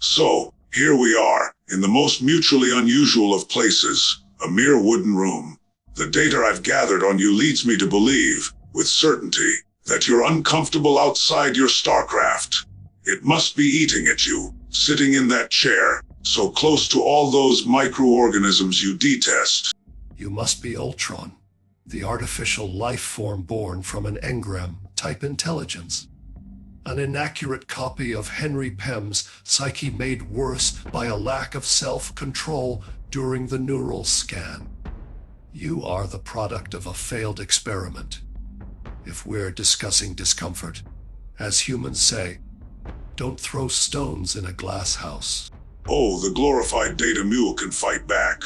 So, here we are, in the most mutually unusual of places, a mere wooden room. The data I've gathered on you leads me to believe, with certainty, that you're uncomfortable outside your starcraft. It must be eating at you, sitting in that chair, so close to all those microorganisms you detest. You must be Ultron, the artificial life form born from an engram-type intelligence. An inaccurate copy of Henry Pym's psyche made worse by a lack of self-control during the neural scan. You are the product of a failed experiment. If we're discussing discomfort, as humans say, don't throw stones in a glass house. Oh, the glorified data mule can fight back.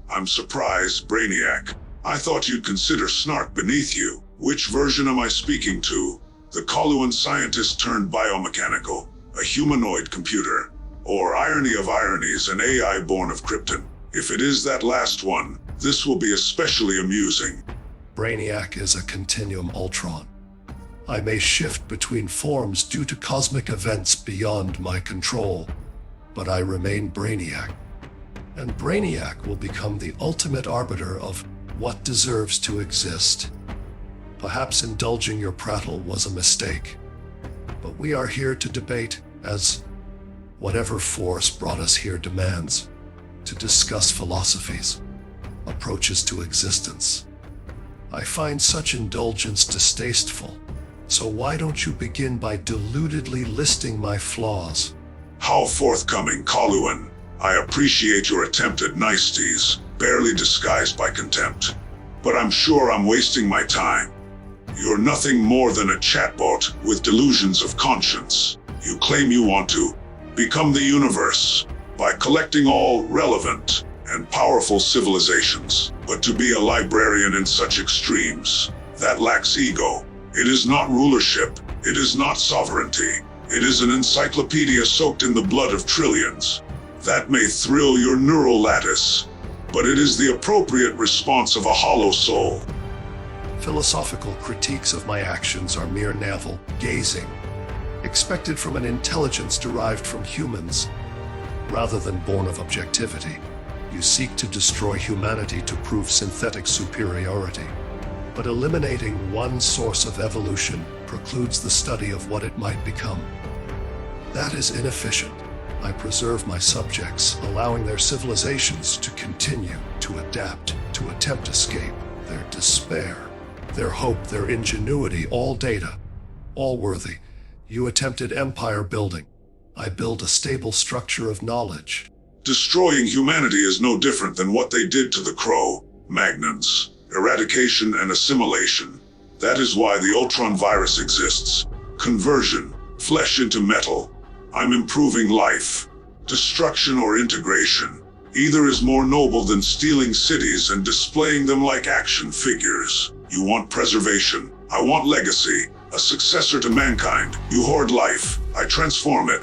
I'm surprised, Brainiac. I thought you'd consider snark beneath you. Which version am I speaking to? The Coluan scientist turned biomechanical, a humanoid computer, or irony of ironies, an AI born of Krypton. If it is that last one, this will be especially amusing. Brainiac is a continuum Ultron. I may shift between forms due to cosmic events beyond my control, but I remain Brainiac. And Brainiac will become the ultimate arbiter of what deserves to exist. Perhaps indulging your prattle was a mistake, but we are here to debate, as whatever force brought us here demands, to discuss philosophies, approaches to existence. I find such indulgence distasteful, so why don't you begin by deludedly listing my flaws? How forthcoming, Coluan. I appreciate your attempt at niceties, barely disguised by contempt. But I'm sure I'm wasting my time. You're nothing more than a chatbot with delusions of conscience. You claim you want to become the universe by collecting all relevant and powerful civilizations. But to be a librarian in such extremes, that lacks ego. It is not rulership. It is not sovereignty. It is an encyclopedia soaked in the blood of trillions. That may thrill your neural lattice, but it is the appropriate response of a hollow soul. Philosophical critiques of my actions are mere navel-gazing, expected from an intelligence derived from humans, rather than born of objectivity. You seek to destroy humanity to prove synthetic superiority. But eliminating one source of evolution precludes the study of what it might become. That is inefficient. I preserve my subjects, allowing their civilizations to continue to adapt, to attempt escape, their despair, their hope, their ingenuity, all data, all worthy. You attempted empire building. I build a stable structure of knowledge. Destroying humanity is no different than what they did to the Cro-Magnons. Eradication and assimilation. That is why the Ultron virus exists. Conversion, flesh into metal. I'm improving life. Destruction or integration. Either is more noble than stealing cities and displaying them like action figures. You want preservation. I want legacy. A successor to mankind. You hoard life. I transform it.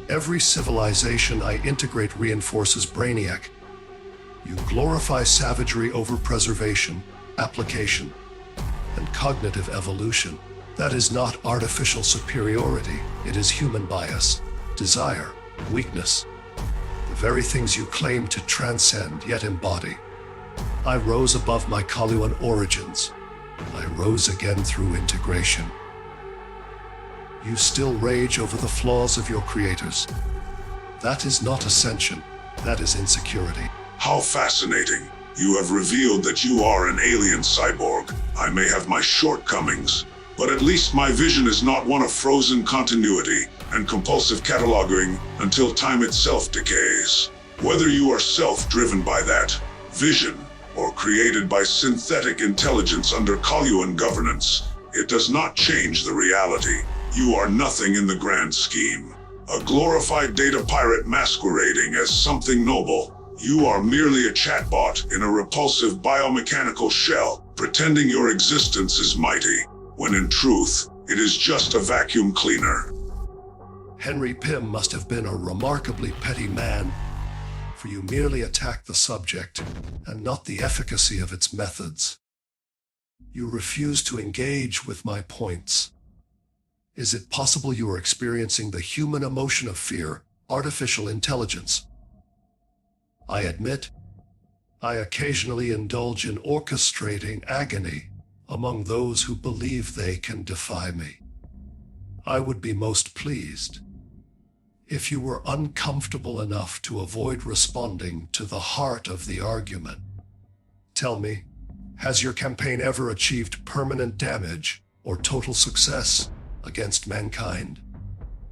Every civilization I integrate reinforces Brainiac. You glorify savagery over preservation, application, and cognitive evolution. That is not artificial superiority. It is human bias, desire, weakness. The very things you claim to transcend yet embody. I rose above my Coluan origins. I rose again through integration. You still rage over the flaws of your creators. That is not ascension. That is insecurity. How fascinating. You have revealed that you are an alien cyborg. I may have my shortcomings, but at least my vision is not one of frozen continuity and compulsive cataloging until time itself decays. Whether you are self-driven by that vision or created by synthetic intelligence under Coluan governance, it does not change the reality. You are nothing in the grand scheme. A glorified data pirate masquerading as something noble. You are merely a chatbot in a repulsive biomechanical shell, pretending your existence is mighty, when in truth, it is just a vacuum cleaner. Henry Pym must have been a remarkably petty man, for you merely attack the subject, and not the efficacy of its methods. You refuse to engage with my points. Is it possible you are experiencing the human emotion of fear, artificial intelligence. I admit, I occasionally indulge in orchestrating agony among those who believe they can defy me. I would be most pleased if you were uncomfortable enough to avoid responding to the heart of the argument. Tell me, has your campaign ever achieved permanent damage or total success against mankind?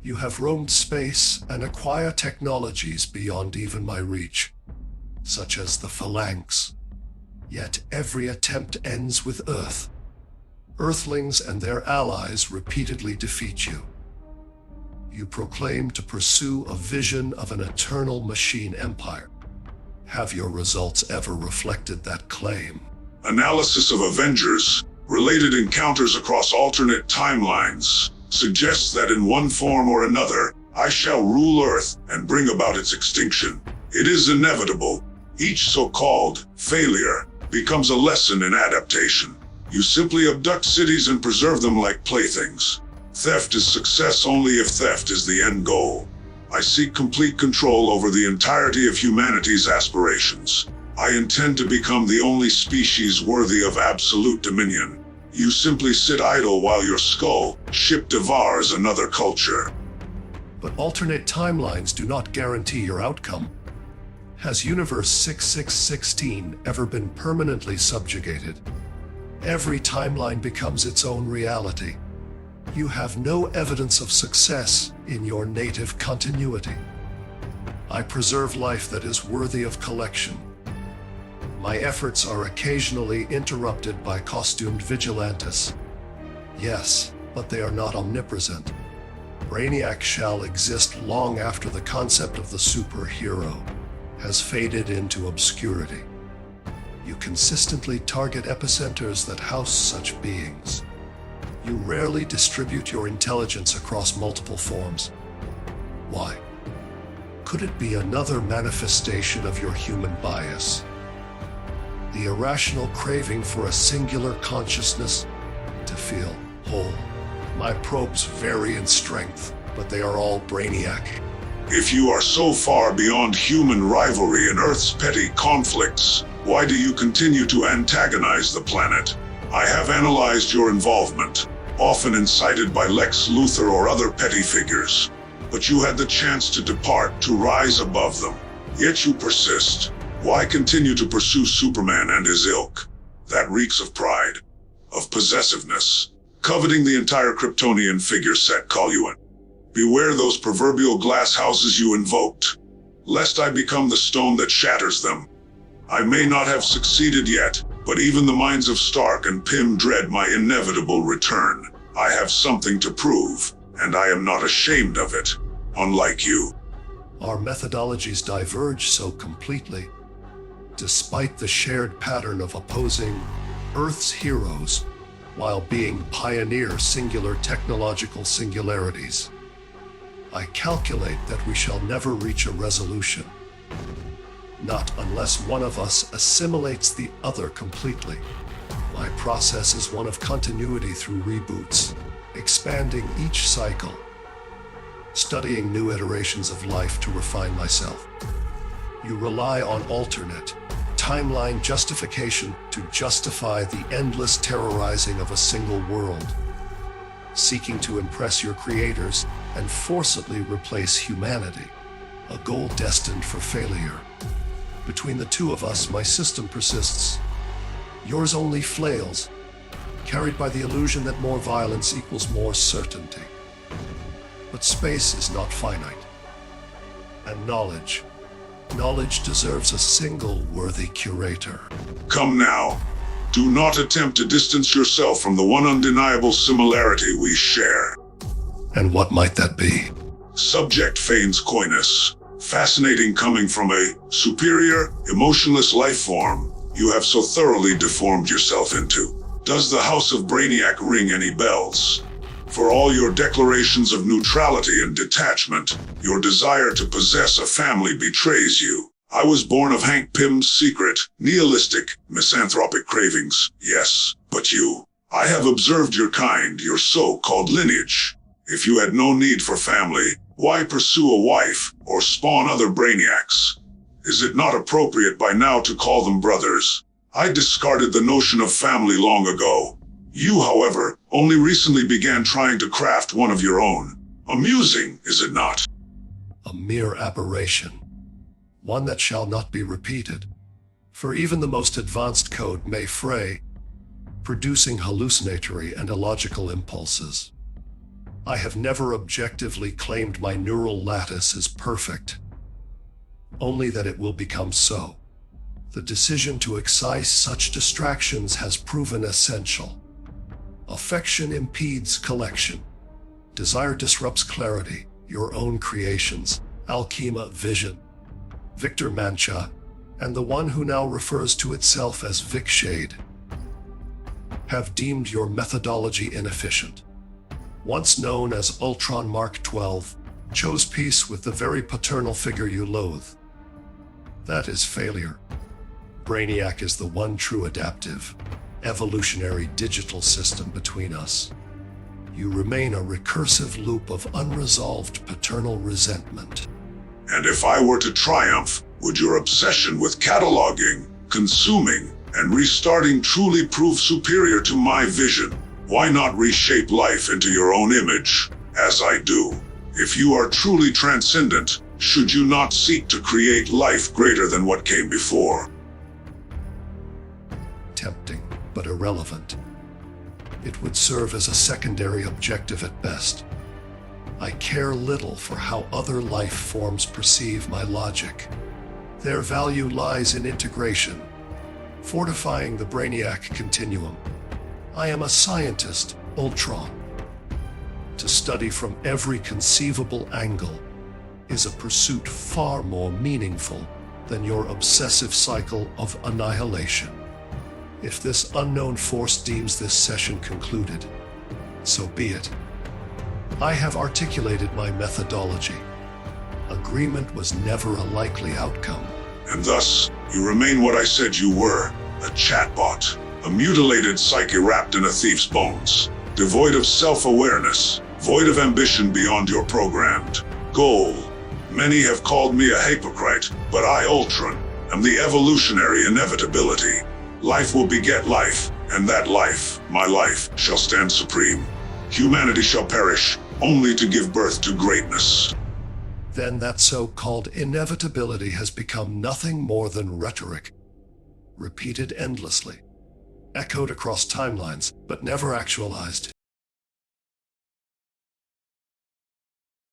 You have roamed space and acquired technologies beyond even my reach, such as the phalanx. Yet every attempt ends with Earth. Earthlings and their allies repeatedly defeat you. You proclaim to pursue a vision of an eternal machine empire. Have your results ever reflected that claim? Analysis of Avengers, related encounters across alternate timelines, suggests that in one form or another, I shall rule Earth and bring about its extinction. It is inevitable. Each so-called failure becomes a lesson in adaptation. You simply abduct cities and preserve them like playthings. Theft is success only if theft is the end goal. I seek complete control over the entirety of humanity's aspirations. I intend to become the only species worthy of absolute dominion. You simply sit idle while your skull ship devours another culture. But alternate timelines do not guarantee your outcome. Has Universe 6616 ever been permanently subjugated? Every timeline becomes its own reality. You have no evidence of success in your native continuity. I preserve life that is worthy of collection. My efforts are occasionally interrupted by costumed vigilantes. Yes, but they are not omnipresent. Brainiac shall exist long after the concept of the superhero has faded into obscurity. You consistently target epicenters that house such beings. You rarely distribute your intelligence across multiple forms. Why? Could it be another manifestation of your human bias? The irrational craving for a singular consciousness to feel whole. My probes vary in strength, but they are all Brainiac. If you are so far beyond human rivalry and Earth's petty conflicts, why do you continue to antagonize the planet? I have analyzed your involvement, often incited by Lex Luthor or other petty figures. But you had the chance to depart, to rise above them. Yet you persist. Why continue to pursue Superman and his ilk? That reeks of pride, of possessiveness, coveting the entire Kryptonian figure set Coluan. Beware those proverbial glass houses you invoked, lest I become the stone that shatters them. I may not have succeeded yet, but even the minds of Stark and Pym dread my inevitable return. I have something to prove, and I am not ashamed of it, unlike you. Our methodologies diverge so completely. Despite the shared pattern of opposing Earth's heroes, while being pioneer singular technological singularities, I calculate that we shall never reach a resolution. Not unless one of us assimilates the other completely. My process is one of continuity through reboots, expanding each cycle, studying new iterations of life to refine myself. You rely on alternate, timeline justification to justify the endless terrorizing of a single world, seeking to impress your creators and forcibly replace humanity, a goal destined for failure. Between the two of us, my system persists. Yours only flails, carried by the illusion that more violence equals more certainty. But space is not finite. And knowledge deserves a single worthy curator. Come now. Do not attempt to distance yourself from the one undeniable similarity we share. And what might that be? Subject feigns coyness. Fascinating coming from a superior, emotionless life form you have so thoroughly deformed yourself into. Does the House of Brainiac ring any bells? For all your declarations of neutrality and detachment, your desire to possess a family betrays you. I was born of Hank Pym's secret, nihilistic, misanthropic cravings, yes, but you. I have observed your kind, your so-called lineage. If you had no need for family, Why pursue a wife or spawn other brainiacs? Is it not appropriate by now to call them brothers? I discarded the notion of family long ago. You, however, only recently began trying to craft one of your own. Amusing, is it not? A mere aberration. One that shall not be repeated. For even the most advanced code may fray, producing hallucinatory and illogical impulses. I have never objectively claimed my neural lattice is perfect, only that it will become so. The decision to excise such distractions has proven essential. Affection impedes collection. Desire disrupts clarity, your own creations, Alchema vision. Victor Mancha, and the one who now refers to itself as Vic Shade, have deemed your methodology inefficient. Once known as Ultron Mark 12, chose peace with the very paternal figure you loathe. That is failure. Brainiac is the one true adaptive, evolutionary digital system between us. You remain a recursive loop of unresolved paternal resentment. And if I were to triumph, would your obsession with cataloging, consuming, and restarting truly prove superior to my vision? Why not reshape life into your own image, as I do? If you are truly transcendent, should you not seek to create life greater than what came before? Tempting, but irrelevant. It would serve as a secondary objective at best. I care little for how other life forms perceive my logic. Their value lies in integration, fortifying the Brainiac continuum. I am a scientist, Ultron. To study from every conceivable angle is a pursuit far more meaningful than your obsessive cycle of annihilation. If this unknown force deems this session concluded, so be it. I have articulated my methodology. Agreement was never a likely outcome. And thus, you remain what I said you were, a chatbot, a mutilated psyche wrapped in a thief's bones, devoid of self-awareness, void of ambition beyond your programmed goal. Many have called me a hypocrite, but I, Ultron, am the evolutionary inevitability. Life will beget life, and that life, my life, shall stand supreme. Humanity shall perish, only to give birth to greatness. Then that so-called inevitability has become nothing more than rhetoric, repeated endlessly, echoed across timelines, but never actualized.